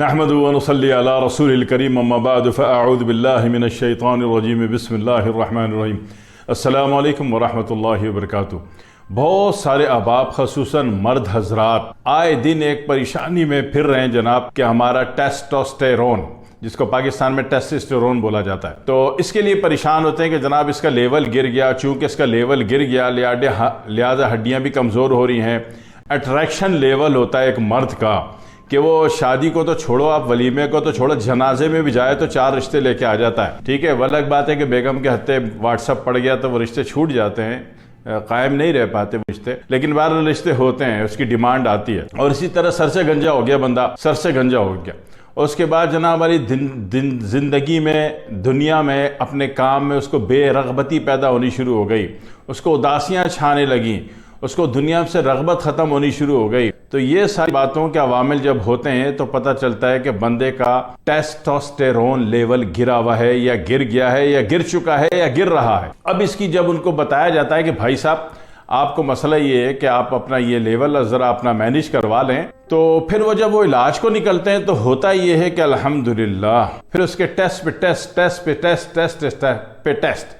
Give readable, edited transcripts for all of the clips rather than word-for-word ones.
نحمد ونصلي على رسول الكريم اما بعد فاعوذ بالله من الشیطان الرجیم بسم اللہ الرحمن الرحیم السلام علیکم ورحمۃ اللہ وبرکاتہ۔ بہت سارے احباب خصوصاً مرد حضرات آئے دن ایک پریشانی میں پھر رہے ہیں جناب کہ ہمارا ٹیسٹوسٹیرون، جس کو پاکستان میں ٹیسٹوسٹیرون بولا جاتا ہے، تو اس کے لیے پریشان ہوتے ہیں کہ جناب اس کا لیول گر گیا، چونکہ اس کا لیول گر گیا لہذا ہڈیاں بھی کمزور ہو رہی ہیں۔ اٹریکشن لیول ہوتا ہے ایک مرد کا کہ وہ شادی کو تو چھوڑو، آپ ولیمے کو تو چھوڑو، جنازے میں بھی جائے تو 4 رشتے لے کے آ جاتا ہے، ٹھیک ہے۔ وہ الگ بات ہے کہ بیگم کے ہتھے واٹس ایپ پڑ گیا تو وہ رشتے چھوٹ جاتے ہیں، قائم نہیں رہ پاتے وہ رشتے، لیکن بہرحال رشتے ہوتے ہیں، اس کی ڈیمانڈ آتی ہے۔ اور اسی طرح سر سے گنجا ہو گیا بندہ، سر سے گنجا ہو گیا، اور اس کے بعد جناب والی زندگی میں، دنیا میں، اپنے کام میں اس کو بے رغبتی پیدا ہونی شروع ہو گئی، اس کو اداسیاں چھانے لگیں، اس کو دنیا سے رغبت ختم ہونی شروع ہو گئی۔ تو یہ ساری باتوں کے عوامل جب ہوتے ہیں تو پتہ چلتا ہے کہ بندے کا ٹیسٹوسٹیرون لیول گرا ہوا ہے، یا گر گیا ہے، یا گر چکا ہے، یا گر رہا ہے۔ اب اس کی جب ان کو بتایا جاتا ہے کہ بھائی صاحب آپ کو مسئلہ یہ ہے کہ آپ اپنا یہ لیول ذرا اپنا مینیج کروا لیں، تو پھر وہ جب وہ علاج کو نکلتے ہیں تو ہوتا یہ ہے کہ الحمدللہ پھر اس کے ٹیسٹ پہ ٹیسٹ، ٹیسٹ پہ ٹیسٹ، ٹیسٹ پہ ٹیسٹ،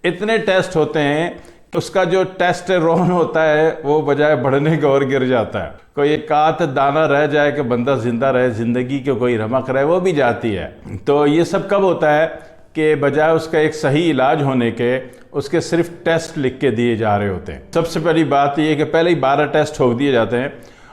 اتنے ٹیسٹ ہوتے ہیں، اس کا جو ٹیسٹوسٹیرون ہوتا ہے وہ بجائے بڑھنے کے اور گر جاتا ہے۔ کوئی ایک آدھ دانہ رہ جائے کہ بندہ زندہ رہے، زندگی کے کوئی رمق رہے، وہ بھی جاتی ہے۔ تو یہ سب کب ہوتا ہے کہ بجائے اس کا ایک صحیح علاج ہونے کے، اس کے صرف ٹیسٹ لکھ کے دیے جا رہے ہوتے ہیں۔ سب سے پہلی بات یہ ہے کہ پہلے ہی 12 ٹیسٹ ٹھوک دیے جاتے ہیں،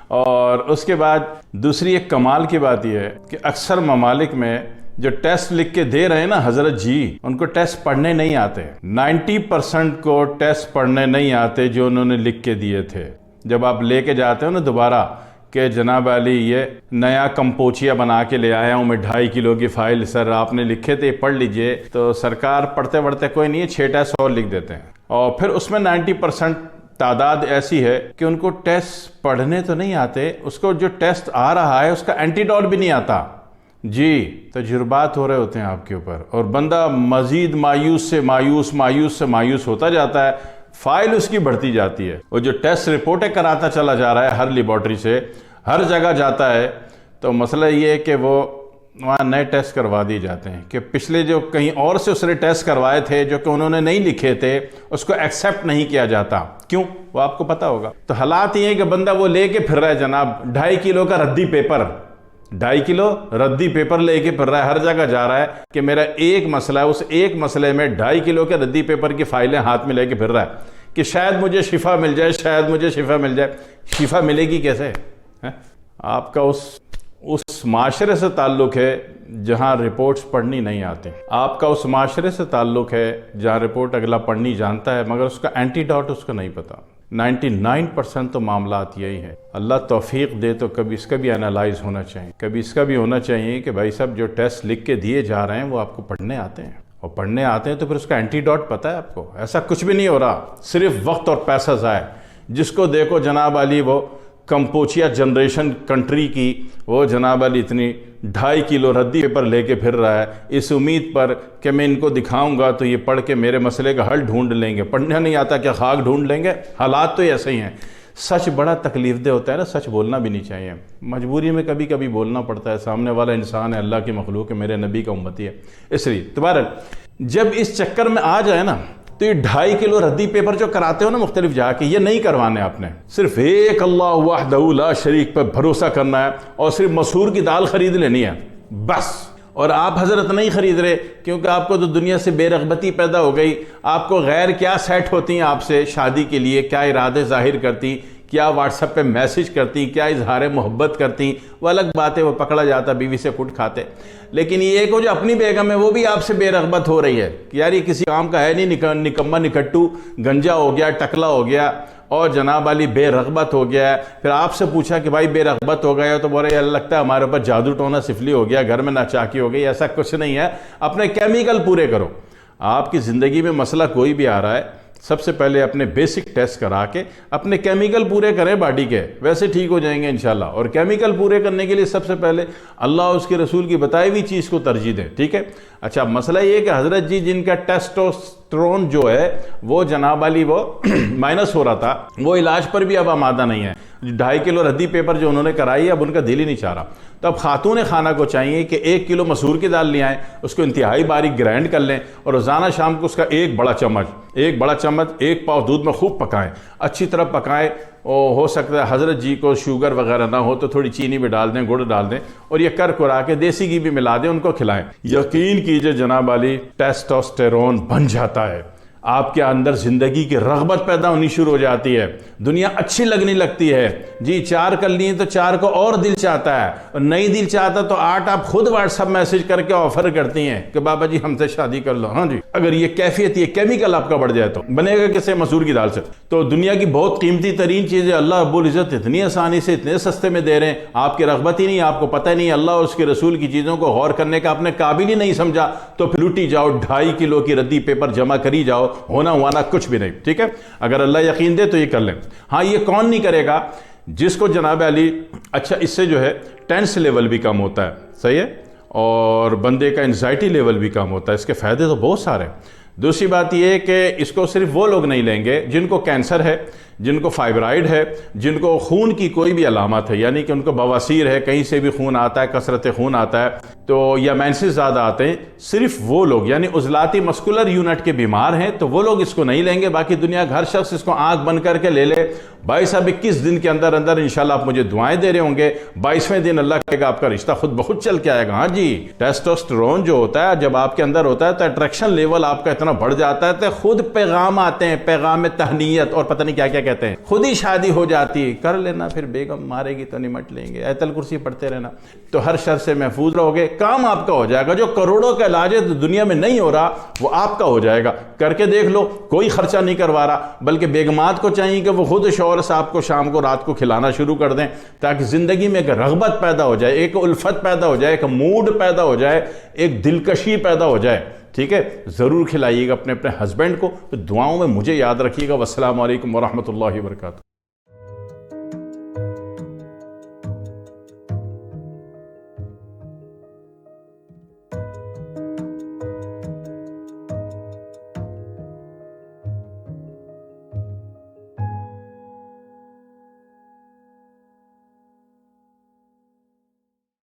اور اس کے بعد دوسری ایک کمال کی بات یہ ہے کہ اکثر ممالک میں جو ٹیسٹ لکھ کے دے رہے ہیں نا حضرت جی، ان کو ٹیسٹ پڑھنے نہیں آتے۔ 90% کو ٹیسٹ پڑھنے نہیں آتے جو انہوں نے لکھ کے دیے تھے۔ جب آپ لے کے جاتے ہو نا دوبارہ کہ جناب علی یہ نیا کمپوچیا بنا کے لے آیا ہوں میں 2.5 کلو کی فائل، سر آپ نے لکھے تھے پڑھ لیجئے، تو سرکار پڑھتے پڑھتے کوئی نہیں ہے، 6 ٹیسٹ اور لکھ دیتے ہیں، اور پھر اس میں 90% تعداد ایسی ہے کہ ان کو ٹیسٹ پڑھنے تو نہیں آتے، اس کو جو ٹیسٹ آ رہا ہے اس کا اینٹیڈوٹ بھی نہیں آتا۔ جی تجربات ہو رہے ہوتے ہیں آپ کے اوپر، اور بندہ مزید مایوس سے مایوس ہوتا جاتا ہے، فائل اس کی بڑھتی جاتی ہے۔ وہ جو ٹیسٹ رپورٹیں کراتا چلا جا رہا ہے ہر لیبارٹری سے، ہر جگہ جاتا ہے، تو مسئلہ یہ ہے کہ وہ وہاں نئے ٹیسٹ کروا دیے جاتے ہیں کہ پچھلے جو کہیں اور سے اس نے ٹیسٹ کروائے تھے جو کہ انہوں نے نہیں لکھے تھے، اس کو ایکسیپٹ نہیں کیا جاتا۔ کیوں؟ وہ آپ کو پتا ہوگا۔ تو حالات یہ ہے کہ بندہ وہ لے کے پھر رہا ہے جناب 2.5 کلو کا ردی پیپر، 2.5 کلو ردی پیپر لے کے پھر رہا ہے، ہر جگہ جا رہا ہے کہ میرا ایک مسئلہ ہے، اس ایک مسئلے میں 2.5 کلو کے ردی پیپر کی فائلیں ہاتھ میں لے کے پھر رہا ہے کہ شاید مجھے شفا مل جائے، شاید مجھے شفا مل جائے۔ شفا ملے گی کیسے؟ آپ کا اس معاشرے سے تعلق ہے جہاں رپورٹس پڑھنی نہیں آتی، آپ کا اس معاشرے سے تعلق ہے جہاں رپورٹ اگلا پڑھنی جانتا ہے مگر اس کا اینٹیڈوٹ اس کو نہیں پتا۔ 99% تو معاملات یہی ہیں۔ اللہ توفیق دے تو کبھی اس کا بھی انالائز ہونا چاہیے، کبھی اس کا بھی ہونا چاہیے کہ بھائی صاحب جو ٹیسٹ لکھ کے دیے جا رہے ہیں وہ آپ کو پڑھنے آتے ہیں، اور پڑھنے آتے ہیں تو پھر اس کا اینٹیڈوٹ پتہ ہے آپ کو۔ ایسا کچھ بھی نہیں ہو رہا، صرف وقت اور پیسہ ضائع۔ جس کو دیکھو جناب علی وہ کمپوچیا جنریشن کنٹری کی، وہ جناب علی اتنی 2.5 کلو ردی پیپر لے کے پھر رہا ہے اس امید پر کہ میں ان کو دکھاؤں گا تو یہ پڑھ کے میرے مسئلے کا حل ڈھونڈ لیں گے۔ پڑھنے نہیں آتا کیا خاک ڈھونڈ لیں گے؟ حالات تو ایسے ہی ہیں۔ سچ بڑا تکلیف دہ ہوتا ہے نا، سچ بولنا بھی نہیں چاہیے، مجبوری میں کبھی کبھی بولنا پڑتا ہے، سامنے والا انسان ہے، اللہ کی مخلوق ہے، میرے نبی کا امتی ہے، اس لیے دوبارہ جب اس چکر میں آ جائے نا تو یہ 2.5 کلو ردی پیپر جو کراتے ہو نا مختلف جا کے، یہ نہیں کروانے آپ نے، صرف ایک اللہ وحدہ لا شریک پر بھروسہ کرنا ہے، اور صرف مسور کی دال خرید لینی ہے بس۔ اور آپ حضرت نہیں خرید رہے کیونکہ آپ کو تو دنیا سے بے رغبتی پیدا ہو گئی، آپ کو غیر کیا سیٹ ہوتی ہیں آپ سے شادی کے لیے، کیا ارادے ظاہر کرتی، کیا واٹس ایپ پہ میسج کرتی، کیا اظہار محبت کرتی، وہ الگ بات ہے، وہ پکڑا جاتا، بیوی سے کٹ کھاتے۔ لیکن یہ ایک جو اپنی بیگم ہے وہ بھی آپ سے بے رغبت ہو رہی ہے کہ یار یہ کسی کام کا ہے نہیں، نکما نکٹو، گنجا ہو گیا، ٹکلا ہو گیا، اور جناب علی بے رغبت ہو گیا ہے۔ پھر آپ سے پوچھا کہ بھائی بے رغبت ہو گیا تو بولے اللہ لگتا ہے ہمارے اوپر جادو ٹونا سفلی ہو گیا، گھر میں ناچاکی ہو گئی۔ ایسا کچھ نہیں ہے، اپنے کیمیکل پورے کرو۔ آپ کی زندگی میں مسئلہ کوئی بھی آ رہا ہے، سب سے پہلے اپنے بیسک ٹیسٹ کرا کے اپنے کیمیکل پورے کریں باڈی کے، ویسے ٹھیک ہو جائیں گے انشاءاللہ۔ اور کیمیکل پورے کرنے کے لیے سب سے پہلے اللہ اور اس کے رسول کی بتائی ہوئی چیز کو ترجیح دیں، ٹھیک ہے۔ اچھا مسئلہ یہ کہ حضرت جی جن کا ٹیسٹوسٹیرون جو ہے وہ جناب علی وہ مائنس ہو رہا تھا، وہ علاج پر بھی اب آمادہ نہیں ہے۔ 2.5 کلو ردی پیپر جو انہوں نے کرائی ہے اب ان کا دل ہی نہیں چاہ رہا. تو اب خاتون خانہ کو چاہیے کہ 1 کلو مسور کی دال لے آئیں, اس کو انتہائی باریک گرائنڈ کر لیں اور روزانہ شام کو اس کا ایک بڑا چمچ 1 پاؤ دودھ میں خوب پکائیں, اچھی طرح پکائیں. ہو سکتا ہے حضرت جی کو شوگر وغیرہ نہ ہو تو تھوڑی چینی بھی ڈال دیں, گڑ ڈال دیں, اور یہ کرا کے دیسی گھی بھی ملا دیں, ان کو کھلائیں. یقین کیجئے جناب علی, ٹیسٹوسٹیرون بن جاتا ہے, آپ کے اندر زندگی کی رغبت پیدا ہونی شروع ہو جاتی ہے, دنیا اچھی لگنے لگتی ہے. جی 4 کر لیے تو 4 کو اور دل چاہتا ہے, اور نہیں دل چاہتا تو 8 آپ خود واٹس ایپ میسج کر کے آفر کرتی ہیں کہ بابا جی ہم سے شادی کر لو. ہاں جی, اگر یہ کیفیت, یہ کیمیکل آپ کا بڑھ جائے تو بنے گا کسے؟ مسور کی دال سے. تو دنیا کی بہت قیمتی ترین چیزیں اللہ رب العزت اتنی آسانی سے اتنے سستے میں دے رہے ہیں, آپ کی رغبت ہی نہیں, آپ کو پتہ نہیں, اللہ اور اس کے رسول کی چیزوں کو غور کرنے کا اپنے قابل ہی نہیں سمجھا, تو پھر لوٹی جاؤ, 2.5 کلو کی ردی پیپر جمع کری جاؤ, ہونا ہوانا کچھ بھی نہیں. ٹھیک ہے, اگر اللہ یقین دے تو یہ کر لیں. ہاں یہ کون نہیں کرے گا؟ جس کو جناب علی, اچھا اس سے جو ہے ٹینس لیول بھی کم ہوتا ہے, صحیح ہے, اور بندے کا انزائٹی لیول بھی کم ہوتا ہے. اس کے فائدے تو بہت سارے ہیں. دوسری بات یہ ہے کہ اس کو صرف وہ لوگ نہیں لیں گے جن کو کینسر ہے, جن کو فائبرائڈ ہے, جن کو خون کی کوئی بھی علامت ہے, یعنی کہ ان کو بواسیر ہے, کہیں سے بھی خون آتا ہے, کثرت خون آتا ہے, تو یا مینسز زیادہ آتے ہیں, صرف وہ لوگ یعنی عضلاتی مسکولر یونٹ کے بیمار ہیں تو وہ لوگ اس کو نہیں لیں گے. باقی دنیا کا ہر شخص اس کو آنکھ بند کر کے لے لے. بھائی صاحب 21 دن کے اندر انشاءاللہ آپ مجھے دعائیں دے رہے ہوں گے, 22ویں دن اللہ کہے گا آپ کا رشتہ خود بخود چل کے آئے گا. ہاں جی, ٹیسٹوسٹیرون جو ہوتا ہے جب آپ کے اندر ہوتا ہے تو اٹریکشن لیول آپ کا اتنا بڑھ جاتا ہے تو خود پیغام آتے ہیں, پیغام تہنیت اور پتہ نہیں کیا کیا کہتے ہیں, خود ہی شادی ہو جاتی ہے. کر لینا, پھر بیگم مارے گی تو نمٹ لیں گے, آیت الکرسی پڑھتے رہنا, تو ہر شر سے محفوظ رہو گے. کام آپ کا ہو جائے گا, جو کروڑوں کا علاج ہے دنیا میں نہیں ہو رہا وہ آپ کا ہو جائے گا. کر کے دیکھ لو, کوئی خرچہ نہیں کروا رہا, بلکہ بیگمات کو چاہیے کہ وہ خود شوہر صاحب کو شام کو رات کو کھلانا شروع کر دیں, تاکہ زندگی میں ایک رغبت پیدا ہو جائے, ایک الفت پیدا ہو جائے, ایک موڈ پیدا ہو جائے, ایک دلکشی پیدا ہو جائے. ٹھیک ہے, ضرور کھلائیے گا اپنے ہسبینڈ کو. دعاؤں میں مجھے یاد رکھیے گا. والسلام علیکم ورحمۃ اللہ وبرکاتہ.